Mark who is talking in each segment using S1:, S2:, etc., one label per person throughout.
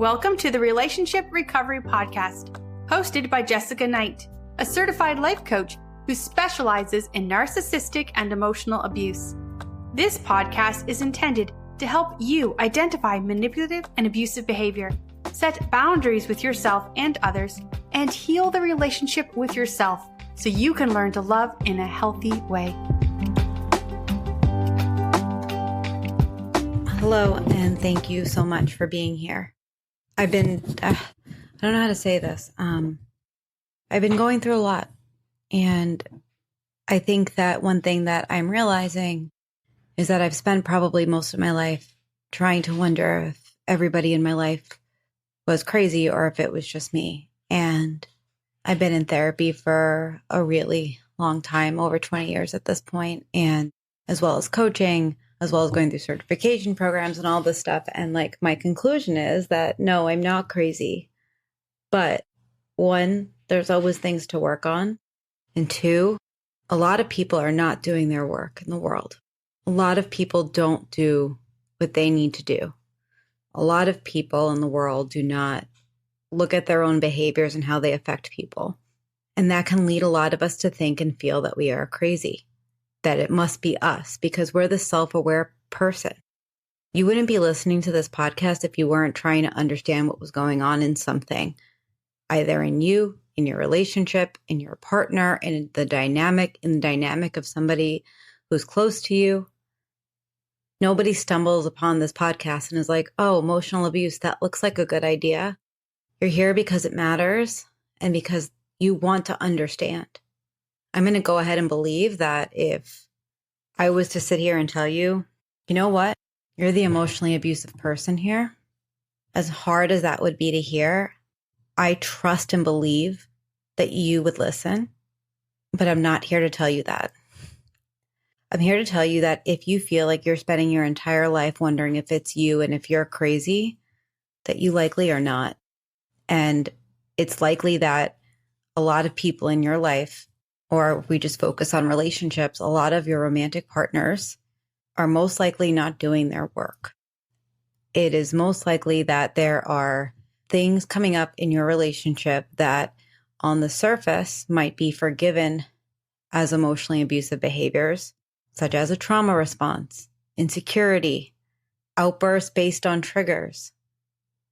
S1: Welcome to the Relationship Recovery Podcast, hosted by Jessica Knight, a certified life coach who specializes in narcissistic and emotional abuse. This podcast is intended to help you identify manipulative and abusive behavior, set boundaries with yourself and others, and heal the relationship with yourself so you can learn to love in a healthy way.
S2: Hello, and thank you so much for being here. I don't know how to say this. I've been going through a lot, and I think that one thing that I'm realizing is that I've spent probably most of my life trying to wonder if everybody in my life was crazy or if it was just me. And I've been in therapy for a really long time, over 20 years at this point, and as well as coaching, as well as going through certification programs and all this stuff. And like, my conclusion is that no, I'm not crazy. But one, there's always things to work on. And two, a lot of people are not doing their work in the world. A lot of people don't do what they need to do. A lot of people in the world do not look at their own behaviors and how they affect people. And that can lead a lot of us to think and feel that we are crazy, that it must be us because we're the self-aware person. You wouldn't be listening to this podcast if you weren't trying to understand what was going on in something, either in you, in your relationship, in your partner, in the dynamic of somebody who's close to you. Nobody stumbles upon this podcast and is like, oh, emotional abuse, that looks like a good idea. You're here because it matters and because you want to understand. I'm going to go ahead and believe that if I was to sit here and tell you, you know what, you're the emotionally abusive person here, as hard as that would be to hear, I trust and believe that you would listen, but I'm not here to tell you that. I'm here to tell you that if you feel like you're spending your entire life wondering if it's you and if you're crazy, that you likely are not. And it's likely that a lot of people in your life, or if we just focus on relationships, a lot of your romantic partners are most likely not doing their work. It is most likely that there are things coming up in your relationship that on the surface might be forgiven as emotionally abusive behaviors, such as a trauma response, insecurity, outbursts based on triggers.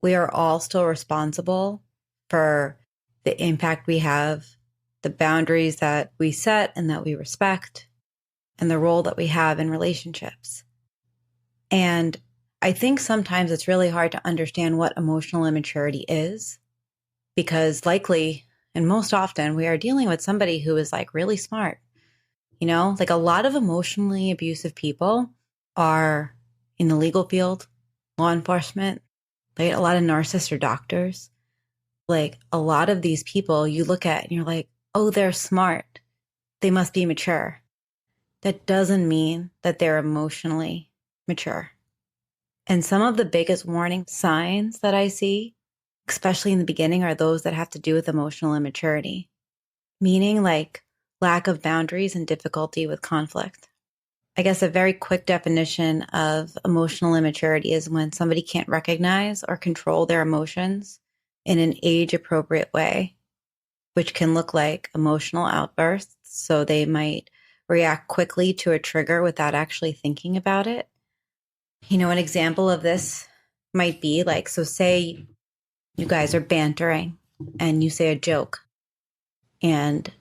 S2: We are all still responsible for the impact we have, the boundaries that we set and that we respect, and the role that we have in relationships. And I think sometimes it's really hard to understand what emotional immaturity is, because likely, and most often, we are dealing with somebody who is like really smart. You know, like a lot of emotionally abusive people are in the legal field, law enforcement, like a lot of narcissists are doctors. Like a lot of these people you look at and you're like, oh, they're smart. They must be mature. That doesn't mean that they're emotionally mature. And some of the biggest warning signs that I see, especially in the beginning, are those that have to do with emotional immaturity, meaning like lack of boundaries and difficulty with conflict. I guess a very quick definition of emotional immaturity is when somebody can't recognize or control their emotions in an age-appropriate way, which can look like emotional outbursts. So they might react quickly to a trigger without actually thinking about it. You know, an example of this might be like, so say you guys are bantering and you say a joke, and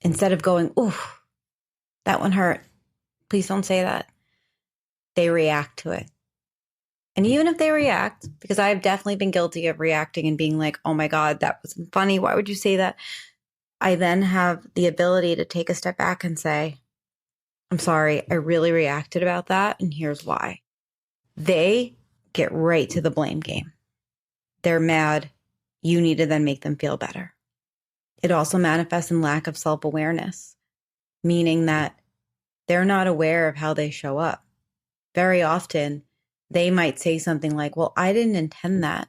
S2: instead of going, ooh, that one hurt, please don't say that, they react to it. And even if they react, because I've definitely been guilty of reacting and being like, oh my God, that wasn't funny. Why would you say that? I then have the ability to take a step back and say, I'm sorry, I really reacted about that, and here's why. They get right to the blame game. They're mad. You need to then make them feel better. It also manifests in lack of self-awareness, meaning that they're not aware of how they show up. Very often, they might say something like, well, I didn't intend that.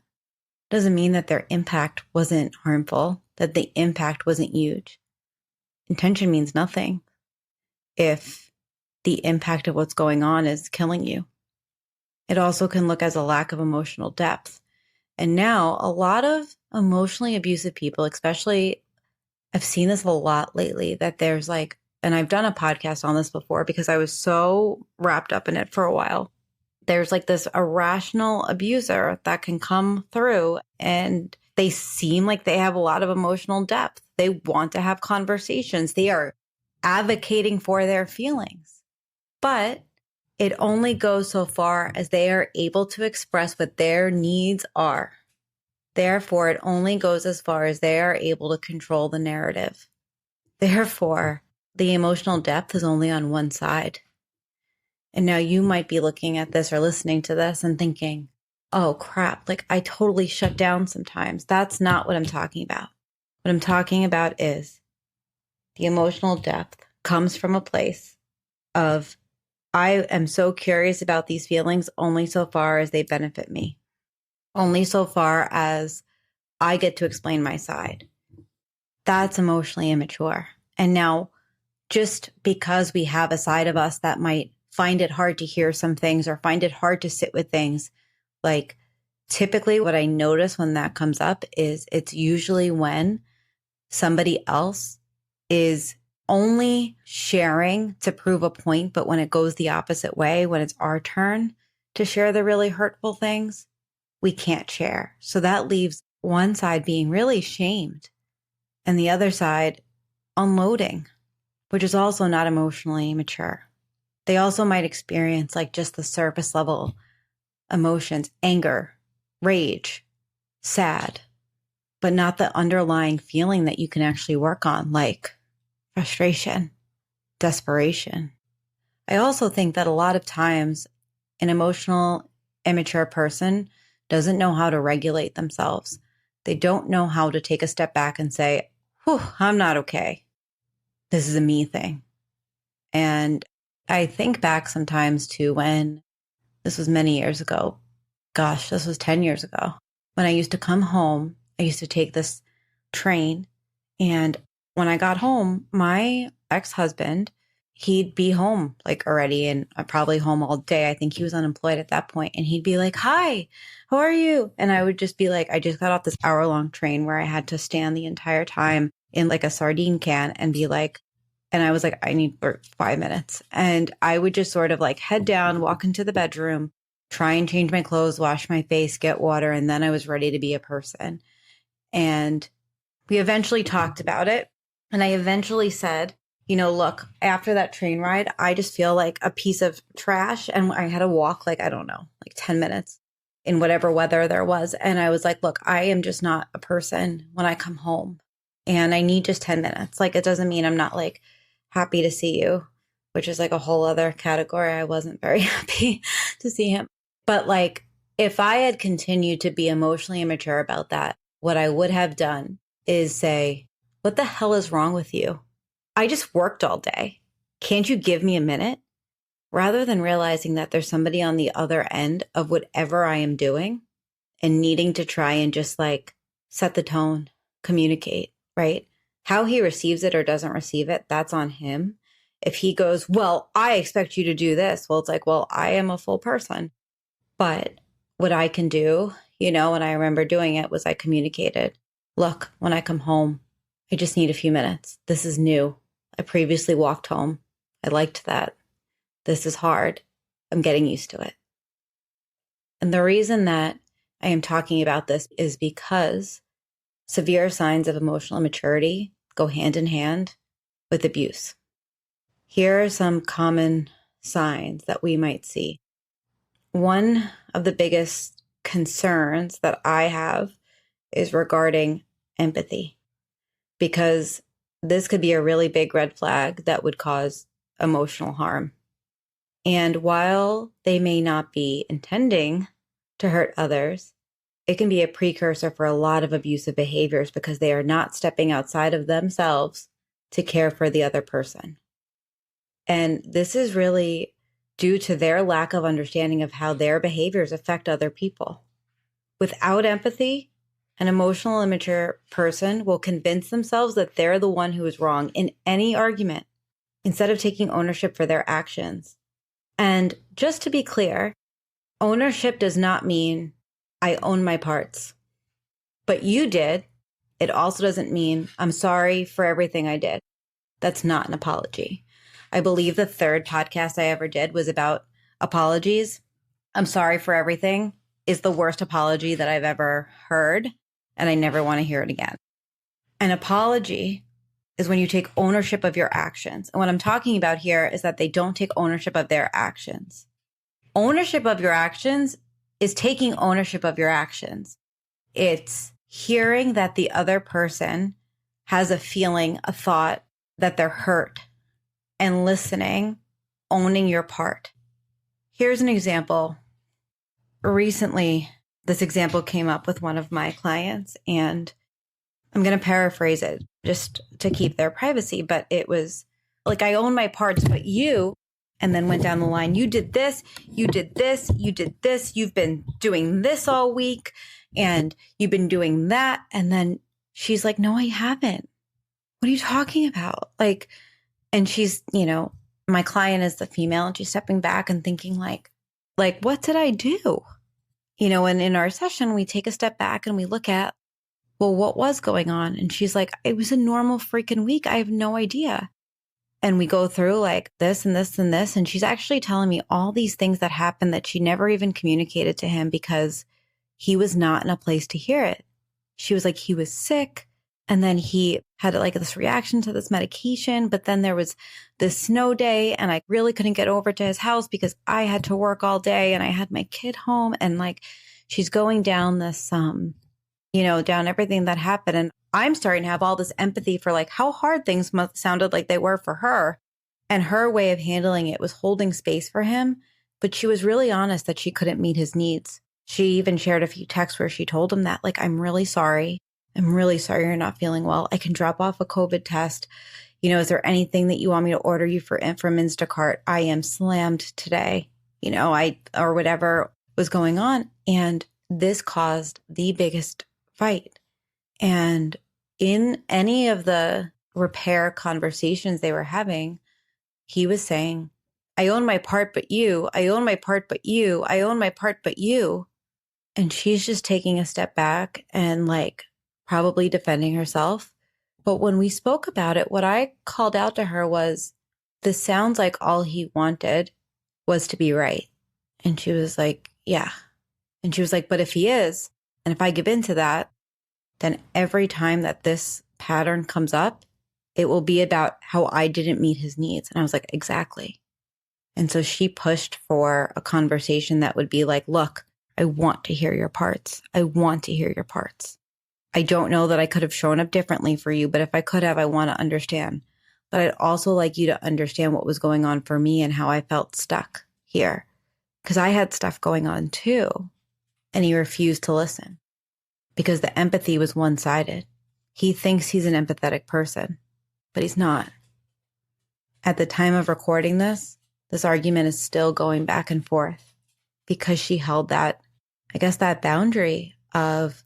S2: Doesn't mean that their impact wasn't harmful, that the impact wasn't huge. Intention means nothing if the impact of what's going on is killing you. It also can look as a lack of emotional depth, And now a lot of emotionally abusive people, especially, I've seen this a lot lately, that there's like, and I've done a podcast on this before because I was so wrapped up in it for a while. There's like this irrational abuser that can come through and they seem like they have a lot of emotional depth. They want to have conversations. They are advocating for their feelings, but it only goes so far as they are able to express what their needs are. Therefore, it only goes as far as they are able to control the narrative. Therefore, the emotional depth is only on one side. And now you might be looking at this or listening to this and thinking, oh crap, like I totally shut down sometimes. That's not what I'm talking about. What I'm talking about is the emotional depth comes from a place of, I am so curious about these feelings only so far as they benefit me, only so far as I get to explain my side. That's emotionally immature. And now, just because we have a side of us that might find it hard to hear some things or find it hard to sit with things, like typically what I notice when that comes up is it's usually when somebody else is only sharing to prove a point, but when it goes the opposite way, when it's our turn to share the really hurtful things, we can't share. So that leaves one side being really shamed and the other side unloading, which is also not emotionally mature. They also might experience like just the surface level emotions, anger, rage, sad, but not the underlying feeling that you can actually work on, like frustration, desperation. I also think that a lot of times an emotional, immature person doesn't know how to regulate themselves. They don't know how to take a step back and say, whew, I'm not okay. This is a me thing. And I think back sometimes to when this was many years ago. Gosh, this was 10 years ago. When I used to come home, I used to take this train. And when I got home, my ex-husband, he'd be home like already and probably home all day. I think he was unemployed at that point. And he'd be like, hi, how are you? And I would just be like, I just got off this hour-long train where I had to stand the entire time in like a sardine can and be like, and I was like, I need 5 minutes. And I would just sort of like head down, walk into the bedroom, try and change my clothes, wash my face, get water. And then I was ready to be a person. And we eventually talked about it. And I eventually said, you know, look, after that train ride, I just feel like a piece of trash. And I had to walk like, I don't know, like 10 minutes in whatever weather there was. And I was like, look, I am just not a person when I come home. And I need just 10 minutes. Like, it doesn't mean I'm not like happy to see you, which is like a whole other category. I wasn't very happy to see him. But like, if I had continued to be emotionally immature about that, what I would have done is say, what the hell is wrong with you? I just worked all day. Can't you give me a minute? Rather than realizing that there's somebody on the other end of whatever I am doing and needing to try and just like set the tone, communicate, right? How he receives it or doesn't receive it, that's on him. If he goes, well, I expect you to do this. Well, it's like, well, I am a full person. But what I can do, you know, and I remember doing it was I communicated, look, when I come home, I just need a few minutes. This is new. I previously walked home. I liked that. This is hard. I'm getting used to it. And the reason that I am talking about this is because severe signs of emotional immaturity go hand in hand with abuse. Here are some common signs that we might see. One of the biggest concerns that I have is regarding empathy, because this could be a really big red flag that would cause emotional harm. And while they may not be intending to hurt others, it can be a precursor for a lot of abusive behaviors because they are not stepping outside of themselves to care for the other person. And this is really due to their lack of understanding of how their behaviors affect other people. Without empathy, an emotional immature person will convince themselves that they're the one who is wrong in any argument instead of taking ownership for their actions. And just to be clear, ownership does not mean I own my parts. But you did. It also doesn't mean I'm sorry for everything I did. That's not an apology. I believe the third podcast I ever did was about apologies. I'm sorry for everything is the worst apology that I've ever heard, and I never want to hear it again. An apology is when you take ownership of your actions. And what I'm talking about here is that they don't take ownership of their actions. Ownership of your actions is taking ownership of your actions. It's hearing that the other person has a feeling, a thought, that they're hurt, and listening, owning your part. Here's an example. Recently, this example came up with one of my clients, and I'm going to paraphrase it just to keep their privacy, but it was like, I own my parts, but you, and then went down the line. You did this, you did this, you did this. You've been doing this all week, and you've been doing that. And then she's like, no, I haven't. What are you talking about? Like, and she's, my client is the female, and she's stepping back and thinking like, what did I do? And in our session, we take a step back and we look at, well, what was going on? And she's like, it was a normal freaking week. I have no idea. And we go through like this and this and this. And she's actually telling me all these things that happened that she never even communicated to him because he was not in a place to hear it. She was like, he was sick. And then he had like this reaction to this medication. But then there was this snow day, and I really couldn't get over to his house because I had to work all day and I had my kid home. And like, she's going down this, down everything that happened. And I'm starting to have all this empathy for like how hard things sounded like they were for her. And her way of handling it was holding space for him. But she was really honest that she couldn't meet his needs. She even shared a few texts where she told him that, like, I'm really sorry. I'm really sorry you're not feeling well. I can drop off a COVID test. Is there anything that you want me to order you from Instacart? I am slammed today, or whatever was going on. And this caused the biggest fight. And in any of the repair conversations they were having, he was saying, I own my part, but you, I own my part, but you, I own my part, but you. And she's just taking a step back and like probably defending herself. But when we spoke about it, what I called out to her was, this sounds like all he wanted was to be right. And she was like, yeah. And she was like, but if he is, and if I give in to that, then every time that this pattern comes up, it will be about how I didn't meet his needs. And I was like, exactly. And so she pushed for a conversation that would be like, look, I want to hear your parts. I want to hear your parts. I don't know that I could have shown up differently for you, but if I could have, I want to understand. But I'd also like you to understand what was going on for me and how I felt stuck here. Because I had stuff going on too. And he refused to listen because the empathy was one-sided. He thinks he's an empathetic person, but he's not. At the time of recording this argument is still going back and forth because she held that boundary of,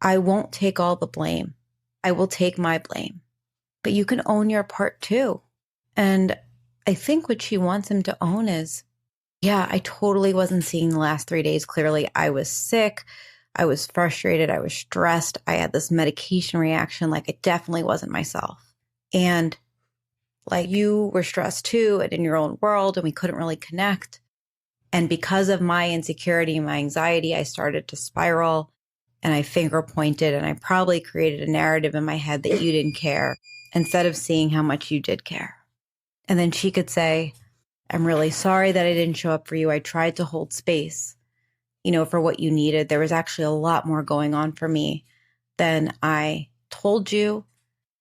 S2: I won't take all the blame. I will take my blame, but you can own your part too. And I think what she wants him to own is, yeah, I totally wasn't seeing the last 3 days clearly. I was sick. I was frustrated. I was stressed. I had this medication reaction. Like, it definitely wasn't myself. And like, you were stressed too and in your own world, and we couldn't really connect. And because of my insecurity and my anxiety, I started to spiral, and I finger pointed, and I probably created a narrative in my head that you didn't care instead of seeing how much you did care. And then she could say, I'm really sorry that I didn't show up for you. I tried to hold space, for what you needed. There was actually a lot more going on for me than I told you.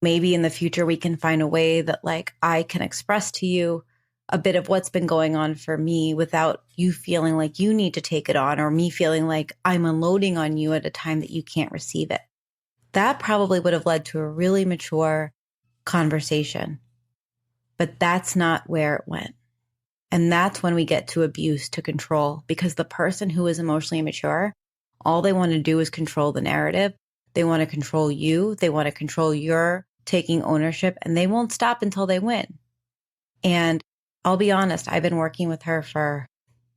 S2: Maybe in the future we can find a way that like I can express to you a bit of what's been going on for me without you feeling like you need to take it on, or me feeling like I'm unloading on you at a time that you can't receive it. That probably would have led to a really mature conversation, but that's not where it went. And that's when we get to abuse, to control, because the person who is emotionally immature, all they want to do is control the narrative. They want to control you. They want to control your taking ownership, and they won't stop until they win. And I'll be honest, I've been working with her for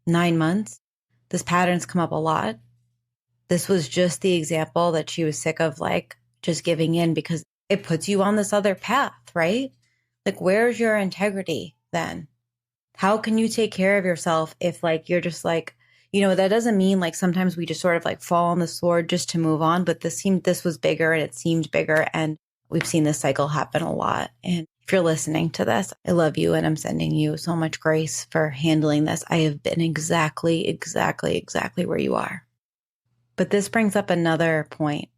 S2: 9 months. This pattern's come up a lot. This was just the example that she was sick of, like, just giving in, because it puts you on this other path, right? Like, where's your integrity then? How can you take care of yourself if, like, you're just like, that doesn't mean, like, sometimes we just sort of like fall on the sword just to move on. But this was bigger, and it seemed bigger. And we've seen this cycle happen a lot. And if you're listening to this, I love you, and I'm sending you so much grace for handling this. I have been exactly where you are. But this brings up another point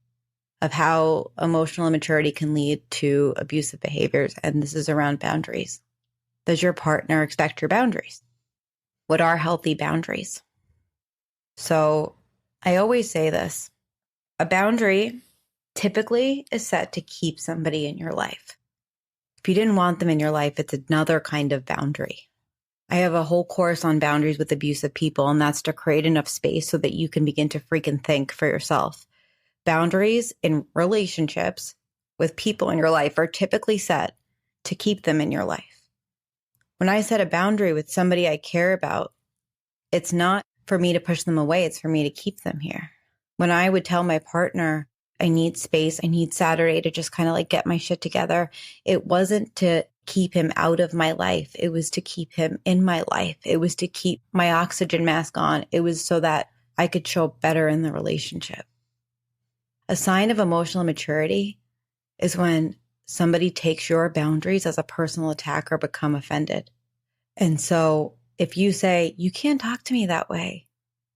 S2: of how emotional immaturity can lead to abusive behaviors. And this is around boundaries. Does your partner expect your boundaries? What are healthy boundaries? So I always say this: a boundary typically is set to keep somebody in your life. If you didn't want them in your life, it's another kind of boundary. I have a whole course on boundaries with abusive people, and that's to create enough space so that you can begin to freaking think for yourself. Boundaries in relationships with people in your life are typically set to keep them in your life. When I set a boundary with somebody I care about, it's not for me to push them away. It's for me to keep them here. When I would tell my partner, I need space, I need Saturday to just kind of like get my shit together, it wasn't to keep him out of my life. It was to keep him in my life. It was to keep my oxygen mask on. It was so that I could show up better in the relationship. A sign of emotional immaturity is when somebody takes your boundaries as a personal attack or become offended. And so if you say, you can't talk to me that way,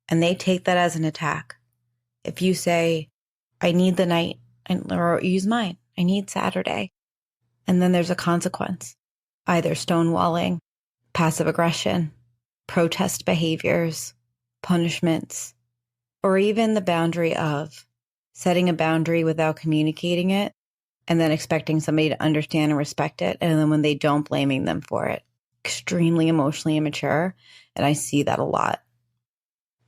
S2: and they take that as an attack. If you say, I need the night, or use mine, I need Saturday, and then there's a consequence, either stonewalling, passive aggression, protest behaviors, punishments, or even the boundary of setting a boundary without communicating it and then expecting somebody to understand and respect it. And then when they don't, blaming them for it. Extremely emotionally immature. And I see that a lot.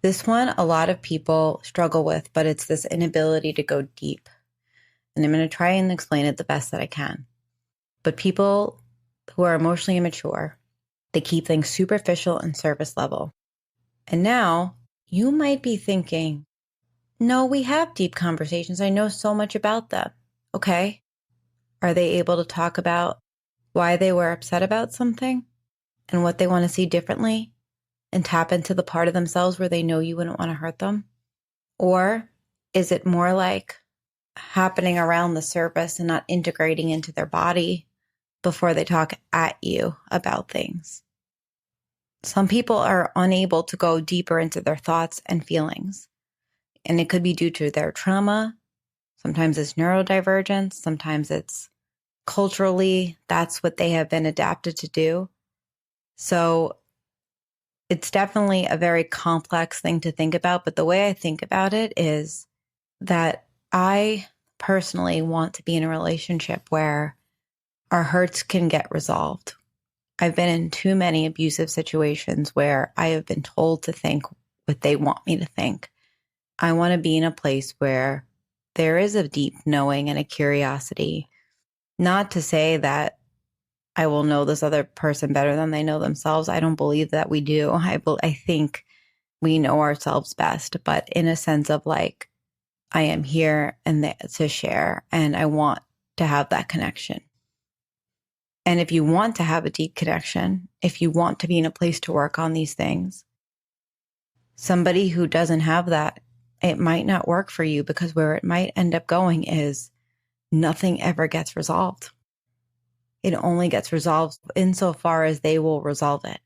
S2: This one, a lot of people struggle with, but it's this inability to go deep. And I'm going to try and explain it the best that I can. But people who are emotionally immature, they keep things superficial and surface level. And now you might be thinking, no, we have deep conversations. I know so much about them. Okay. Are they able to talk about why they were upset about something and what they want to see differently and tap into the part of themselves where they know you wouldn't want to hurt them? Or is it more like happening around the surface and not integrating into their body before they talk at you about things? Some people are unable to go deeper into their thoughts and feelings. And it could be due to their trauma. Sometimes it's neurodivergence. Sometimes it's culturally, that's what they have been adapted to do. So it's definitely a very complex thing to think about. But the way I think about it is that I personally want to be in a relationship where our hurts can get resolved. I've been in too many abusive situations where I have been told to think what they want me to think. I want to be in a place where there is a deep knowing and a curiosity. Not to say that I will know this other person better than they know themselves. I don't believe that we do. I think we know ourselves best, but in a sense of like, I am here and to share, and I want to have that connection. And if you want to have a deep connection, if you want to be in a place to work on these things, somebody who doesn't have that, it might not work for you, because where it might end up going is nothing ever gets resolved. It only gets resolved insofar as they will resolve it.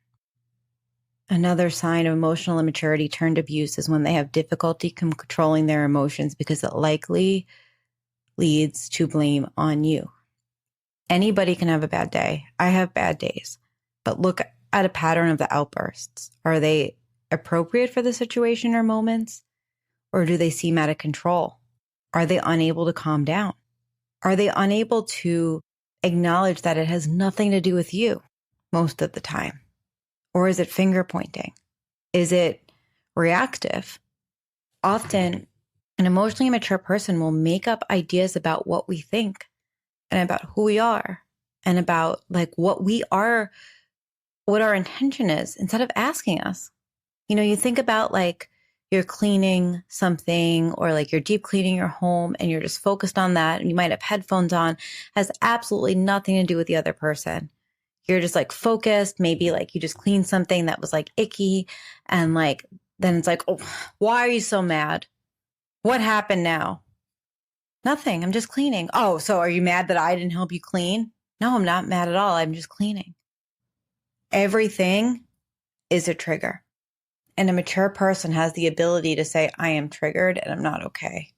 S2: Another sign of emotional immaturity turned abuse is when they have difficulty controlling their emotions, because it likely leads to blame on you. Anybody can have a bad day. I have bad days. But look at a pattern of the outbursts. Are they appropriate for the situation or moments? Or do they seem out of control? Are they unable to calm down? Are they unable to acknowledge that it has nothing to do with you most of the time? Or is it finger pointing? Is it reactive? Often, an emotionally mature person will make up ideas about what we think and about who we are and about like what we are, what our intention is, instead of asking us. You think about like you're cleaning something or like you're deep cleaning your home and you're just focused on that and you might have headphones on, has absolutely nothing to do with the other person. You're just like focused. Maybe like you just cleaned something that was like icky. And like, then it's like, oh, why are you so mad? What happened now? Nothing. I'm just cleaning. Oh, so are you mad that I didn't help you clean? No, I'm not mad at all. I'm just cleaning. Everything is a trigger. And a mature person has the ability to say, I am triggered and I'm not okay.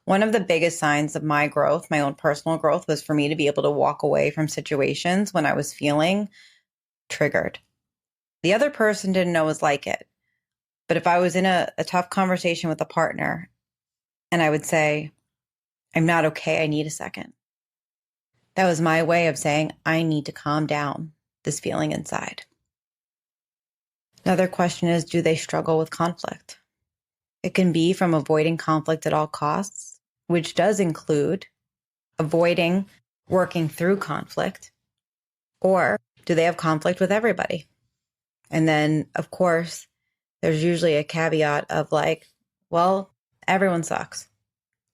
S2: One of the biggest signs of my growth, my own personal growth, was for me to be able to walk away from situations when I was feeling triggered. The other person didn't know it was like it. But if I was in a tough conversation with a partner and I would say, I'm not okay, I need a second. That was my way of saying, I need to calm down this feeling inside. Another question is, do they struggle with conflict? It can be from avoiding conflict at all costs, which does include avoiding working through conflict, or do they have conflict with everybody? And then, of course, there's usually a caveat of like, well, everyone sucks,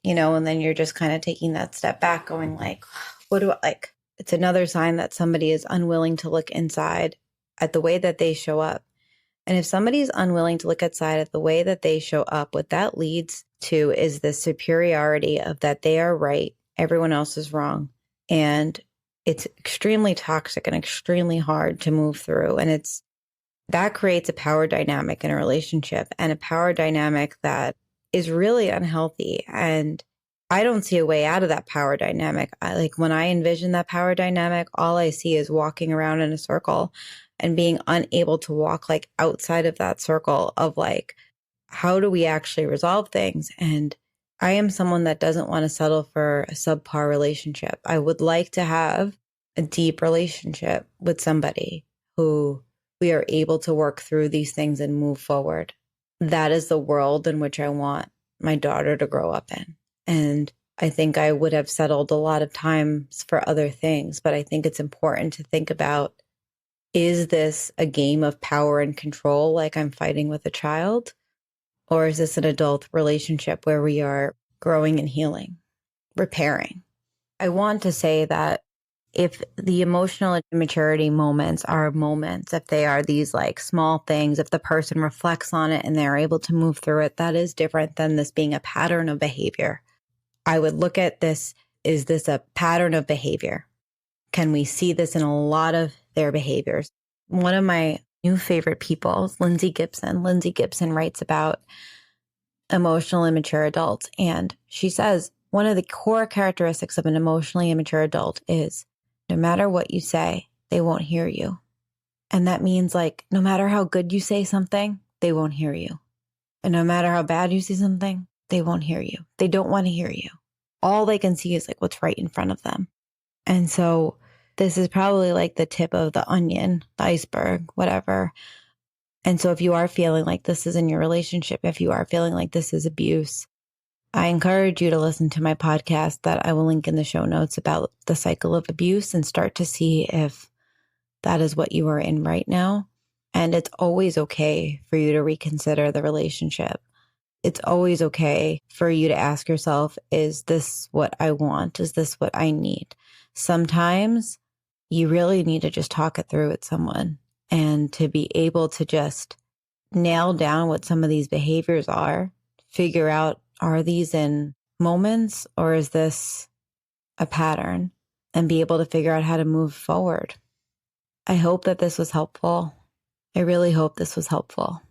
S2: and then you're just kind of taking that step back going like, what do I like? It's another sign that somebody is unwilling to look inside at the way that they show up. And if somebody is unwilling to look outside at the way that they show up, what that leads to is the superiority of that they are right, everyone else is wrong. And it's extremely toxic and extremely hard to move through. And that creates a power dynamic in a relationship, and a power dynamic that is really unhealthy. And I don't see a way out of that power dynamic. When I envision that power dynamic, all I see is walking around in a circle and being unable to walk like outside of that circle of like, how do we actually resolve things? And I am someone that doesn't want to settle for a subpar relationship. I would like to have a deep relationship with somebody who we are able to work through these things and move forward. That is the world in which I want my daughter to grow up in. And I think I would have settled a lot of times for other things, but I think it's important to think about, is this a game of power and control like I'm fighting with a child? Or is this an adult relationship where we are growing and healing, repairing? I want to say that if the emotional immaturity moments are moments, if they are these like small things, if the person reflects on it and they're able to move through it, that is different than this being a pattern of behavior. I would look at this, is this a pattern of behavior? Can we see this in a lot of their behaviors? One of my new favorite people is Lindsay Gibson. Lindsay Gibson writes about emotional immature adults. And she says, one of the core characteristics of an emotionally immature adult is no matter what you say, they won't hear you. And that means like, no matter how good you say something, they won't hear you. And no matter how bad you say something, they won't hear you. They don't want to hear you. All they can see is like what's right in front of them. And so this is probably like the tip of the onion, the iceberg, whatever. And so if you are feeling like this is in your relationship, if you are feeling like this is abuse, I encourage you to listen to my podcast that I will link in the show notes about the cycle of abuse and start to see if that is what you are in right now. And it's always okay for you to reconsider the relationship. It's always okay for you to ask yourself, is this what I want? Is this what I need? Sometimes you really need to just talk it through with someone and to be able to just nail down what some of these behaviors are, figure out, are these in moments or is this a pattern, and be able to figure out how to move forward. I hope that this was helpful. I really hope this was helpful.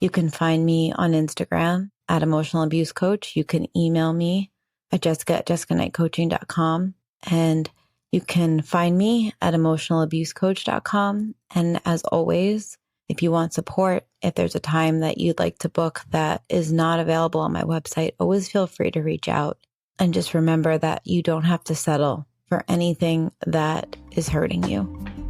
S2: You can find me on Instagram at Emotional Abuse Coach. You can email me at jessica@jessicaknightcoaching.com. And you can find me at emotionalabusecoach.com. And as always, if you want support, if there's a time that you'd like to book that is not available on my website, always feel free to reach out. And just remember that you don't have to settle for anything that is hurting you.